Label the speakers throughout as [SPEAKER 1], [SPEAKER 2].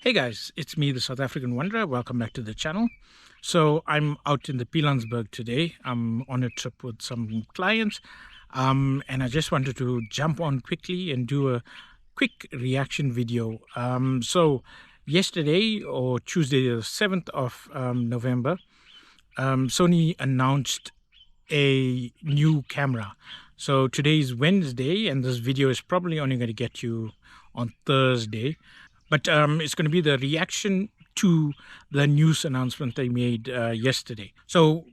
[SPEAKER 1] Hey guys, it's me, the South African Wanderer. Welcome back to the channel. So I'm out in the Pilanesberg today. I'm on a trip with some clients, and I just wanted to jump on quickly and do a quick reaction video. So yesterday, or Tuesday the 7th of November, Sony announced a new camera. So today is Wednesday, and this video is probably only going to get you on Thursday. But it's going to be the reaction to the news announcement they made yesterday. So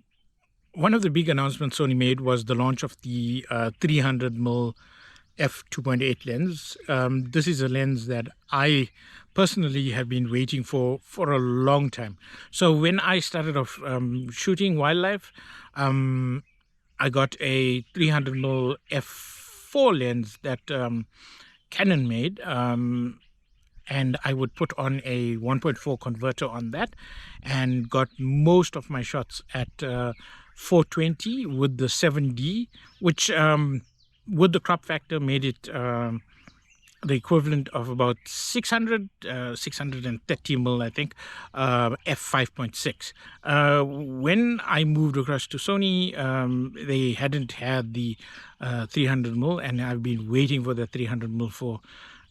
[SPEAKER 1] one of the big announcements Sony made was the launch of the 300mm f2.8 lens. This is a lens that I personally have been waiting for a long time. So when I started off shooting wildlife, I got a 300mm f4 lens that Canon made. And I would put on a 1.4 converter on that and got most of my shots at 420 with the 7D, which with the crop factor made it the equivalent of about 630 mil, I think, f5.6. When I moved across to Sony, they hadn't had the 300 mil, and I've been waiting for the 300 mil for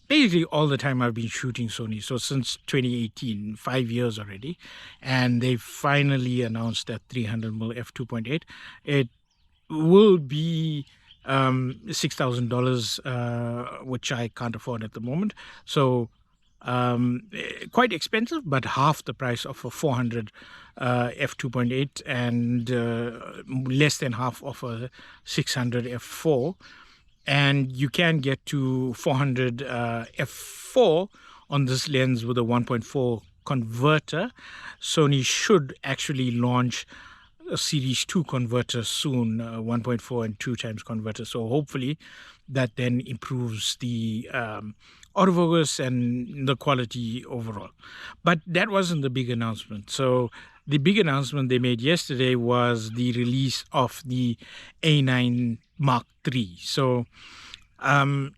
[SPEAKER 1] basically all the time I've been shooting Sony. So since 2018, 5 years already. And they finally announced that 300mm f2.8. It will be $6,000, which I can't afford at the moment. So quite expensive, but half the price of a 400 f2.8 and less than half of a 600 f4. And you can get to 400 f4 on this lens with a 1.4 converter. Sony should actually launch a Series 2 converter soon, 1.4 and 2 times converter. So hopefully that then improves the autofocus and the quality overall. But that wasn't the big announcement. So the big announcement they made yesterday was the release of the A9 Mark III. So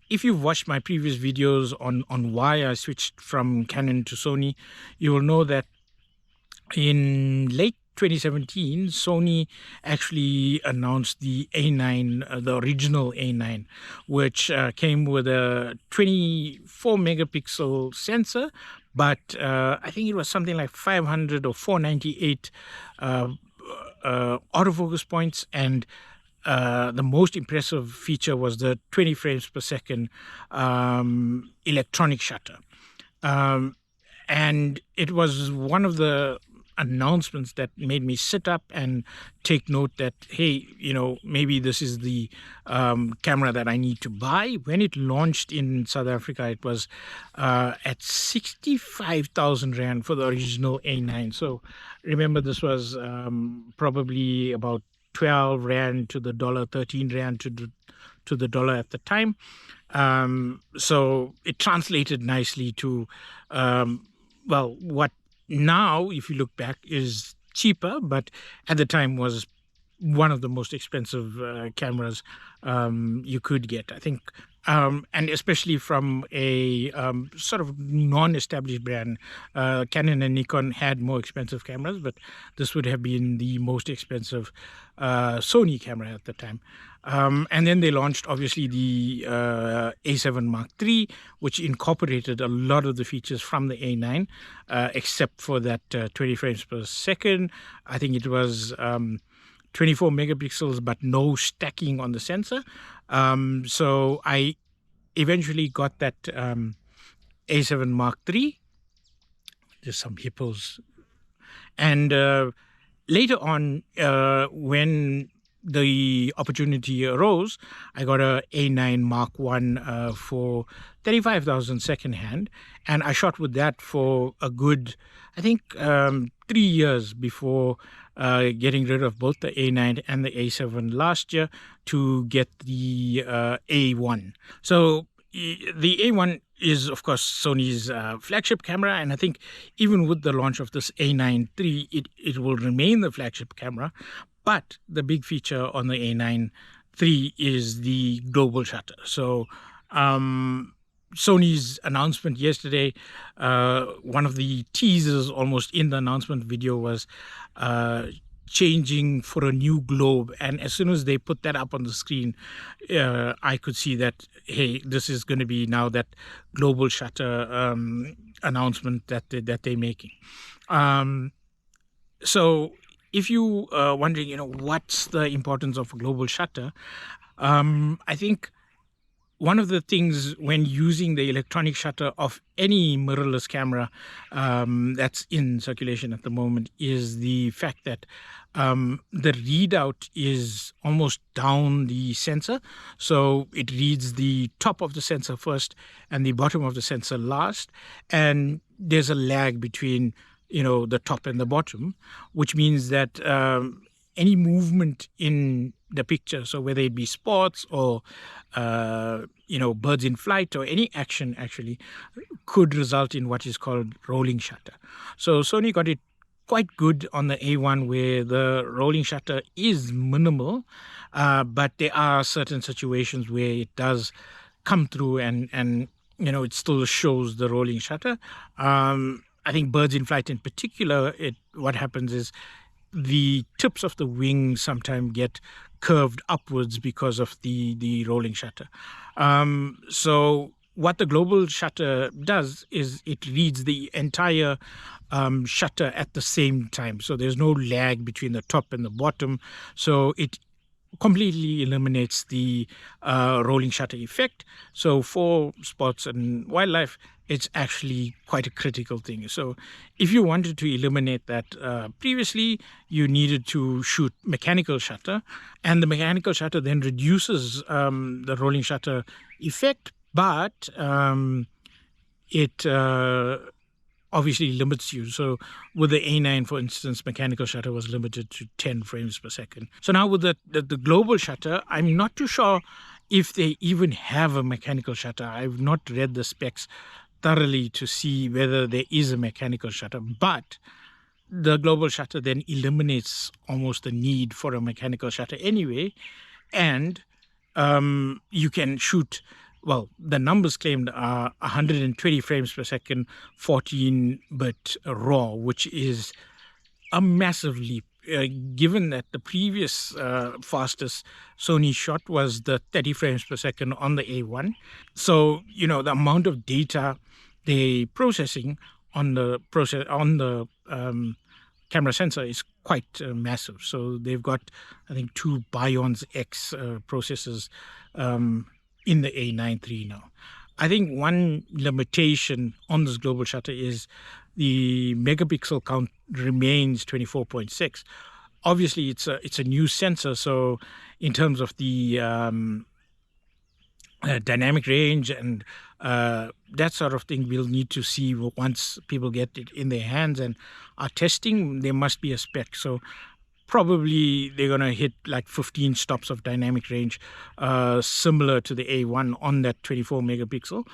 [SPEAKER 1] if you've watched my previous videos on why I switched from Canon to Sony, you will know that in late 2017, Sony actually announced the A9, the original A9, which came with a 24 megapixel sensor, but I think it was something like 500 or 498 autofocus points, and the most impressive feature was the 20 frames per second electronic shutter. And it was one of the announcements that made me sit up and take note that, hey, maybe this is the camera that I need to buy. When it launched in South Africa, it was at 65,000 Rand for the original A9. So remember, this was probably about 12 Rand to the dollar, 13 Rand to the dollar at the time. So it translated nicely to, well, what now, if you look back, is cheaper, but at the time was one of the most expensive cameras you could get, I think. And especially from a sort of non-established brand. Canon and Nikon had more expensive cameras, but this would have been the most expensive Sony camera at the time. And then they launched, obviously, the A7 Mark III, which incorporated a lot of the features from the A9, except for that 20 frames per second. I think it was 24 megapixels, but no stacking on the sensor. So I eventually got that A7 Mark III. There's some hippos. And later on, when the opportunity arose, I got a A9 Mark I for 35,000 secondhand, and I shot with that for a good, I think, 3 years before getting rid of both the A9 and the A7 last year to get the A1. So the A1 is, of course, Sony's flagship camera, and I think even with the launch of this A9 III, it will remain the flagship camera. But the big feature on the A9 III is the global shutter. So Sony's announcement yesterday, one of the teasers almost in the announcement video was changing for a new globe. And as soon as they put that up on the screen, I could see that, hey, this is going to be now that global shutter announcement that they're making. So if you are wondering, what's the importance of a global shutter, I think one of the things when using the electronic shutter of any mirrorless camera that's in circulation at the moment is the fact that the readout is almost down the sensor. So it reads the top of the sensor first and the bottom of the sensor last. And there's a lag between the top and the bottom, which means that any movement in the picture, so whether it be spots or birds in flight or any action actually, could result in what is called rolling shutter. So Sony got it quite good on the A1 where the rolling shutter is minimal, but there are certain situations where it does come through and it still shows the rolling shutter. I think birds in flight in particular, what happens is the tips of the wings sometimes get curved upwards because of the rolling shutter. So what the global shutter does is it reads the entire shutter at the same time. So there's no lag between the top and the bottom. So it completely eliminates the rolling shutter effect. So for sports and wildlife, it's actually quite a critical thing. So if you wanted to eliminate that, previously you needed to shoot mechanical shutter, and the mechanical shutter then reduces the rolling shutter effect, but it obviously limits you. So with the A9, for instance, mechanical shutter was limited to 10 frames per second. So now with the global shutter, I'm not too sure if they even have a mechanical shutter. I've not read the specs thoroughly to see whether there is a mechanical shutter, but the global shutter then eliminates almost the need for a mechanical shutter anyway, and you can shoot, well, the numbers claimed are 120 frames per second, 14-bit RAW, which is a massive leap, given that the previous fastest Sony shot was the 30 frames per second on the A1. So, the amount of data they're processing on the camera sensor is quite massive. So they've got, I think, 2 Bions X processors in the A9 III now. I think one limitation on this global shutter is the megapixel count remains 24.6. Obviously, it's a new sensor, so in terms of the dynamic range and that sort of thing, we'll need to see once people get it in their hands and are testing. There must be a spec, so probably they're going to hit like 15 stops of dynamic range, similar to the A1 on that 24 megapixel.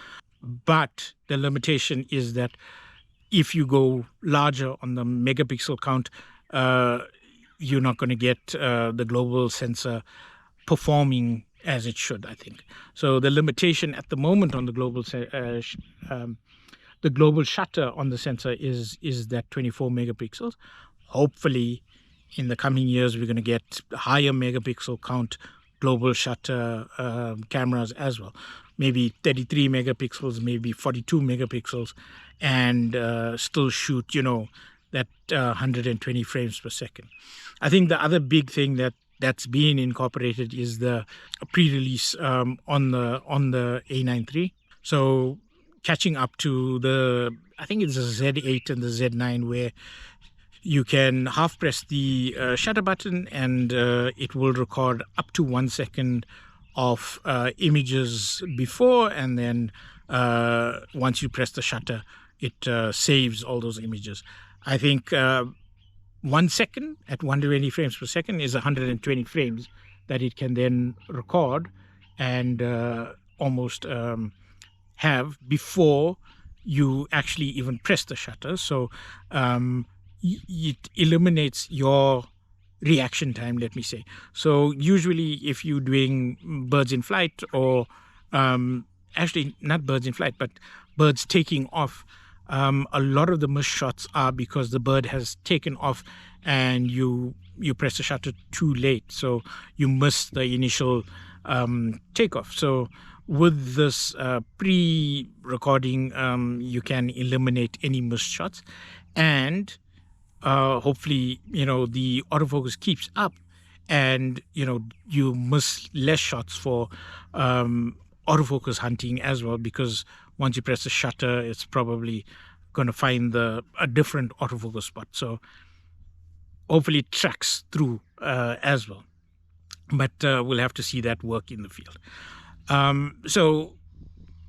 [SPEAKER 1] But the limitation is that if you go larger on the megapixel count, you're not going to get the global sensor performing as it should, I think. So the limitation at the moment on the global shutter on the sensor is that 24 megapixels. Hopefully, in the coming years, we're going to get higher megapixel count global shutter cameras as well. Maybe 33 megapixels, maybe 42 megapixels, and still shoot, that 120 frames per second. I think the other big thing that's being incorporated is the pre-release on the A9 III. So catching up to I think it's the Z8 and the Z9, where you can half press the shutter button and it will record up to 1 second of images before, and then once you press the shutter, it saves all those images. I think 1 second at 120 frames per second is 120 frames that it can then record and almost have before you actually even press the shutter. So it eliminates your reaction time, let me say. So usually if you're doing birds in flight or actually not birds in flight, but birds taking off. A lot of the missed shots are because the bird has taken off and you press the shutter too late, so you miss the initial takeoff. So with this pre-recording, you can eliminate any missed shots, and hopefully the autofocus keeps up, and you miss less shots for autofocus hunting as well, because once you press the shutter, it's probably going to find a different autofocus spot. So hopefully it tracks through as well. But we'll have to see that work in the field. So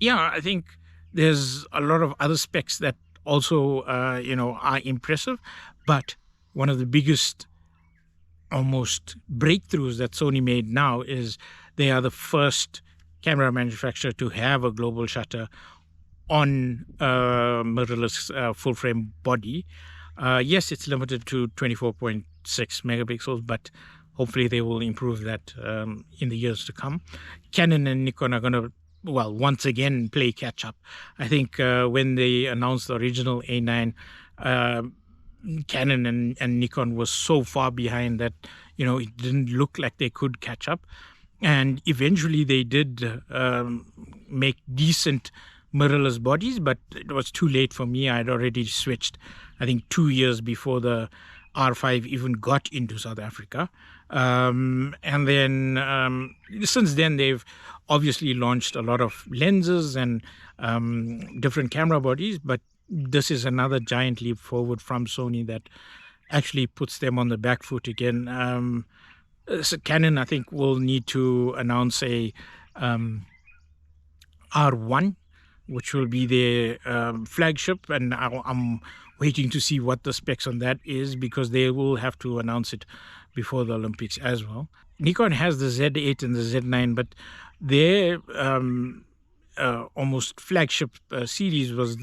[SPEAKER 1] yeah, I think there's a lot of other specs that also are impressive. But one of the biggest almost breakthroughs that Sony made now is they are the first camera manufacturer to have a global shutter on mirrorless full frame body. Yes, it's limited to 24.6 megapixels, but hopefully they will improve that in the years to come. Canon and Nikon are going to, well, once again play catch up. I think when they announced the original A9, Canon and Nikon was so far behind that it didn't look like they could catch up. And eventually they did make decent mirrorless bodies, but it was too late for me. I'd already switched, I think, 2 years before the R5 even got into South Africa. And then since then, they've obviously launched a lot of lenses and different camera bodies, but this is another giant leap forward from Sony that actually puts them on the back foot again. So Canon, I think, will need to announce a R1, which will be their flagship, and I'm waiting to see what the specs on that is, because they will have to announce it before the Olympics as well. Nikon has the Z8 and the Z9, but their almost flagship series was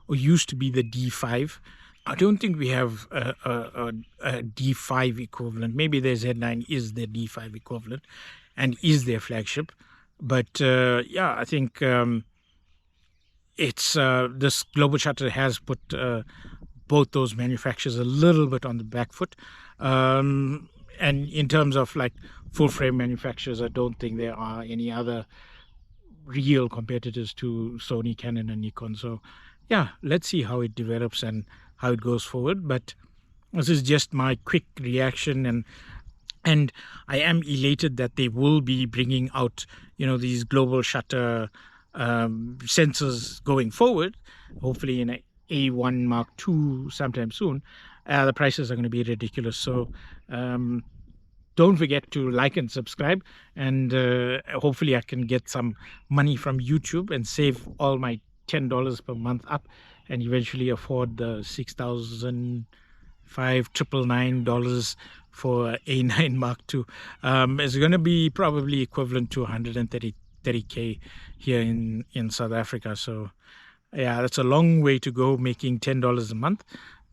[SPEAKER 1] or used to be the D5. I don't think we have a D5 equivalent. Maybe their Z9 is their D5 equivalent and is their flagship. But yeah, I think it's this global shutter has put both those manufacturers a little bit on the back foot. And in terms of like full frame manufacturers, I don't think there are any other real competitors to Sony, Canon, and Nikon. So yeah, let's see how it develops and how it goes forward. But this is just my quick reaction, and I am elated that they will be bringing out these global shutter sensors going forward, hopefully in a A1 Mark II sometime soon. The prices are going to be ridiculous, so don't forget to like and subscribe, and hopefully I can get some money from YouTube and save all my $10 per month up, and eventually afford the $6,999 for A9 Mark II. It's going to be probably equivalent to 130K here in South Africa. So yeah, that's a long way to go making $10 a month.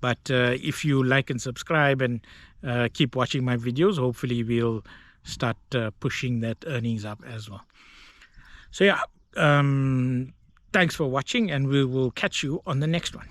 [SPEAKER 1] But if you like and subscribe and keep watching my videos, hopefully we'll start pushing that earnings up as well. So yeah, thanks for watching, and we will catch you on the next one.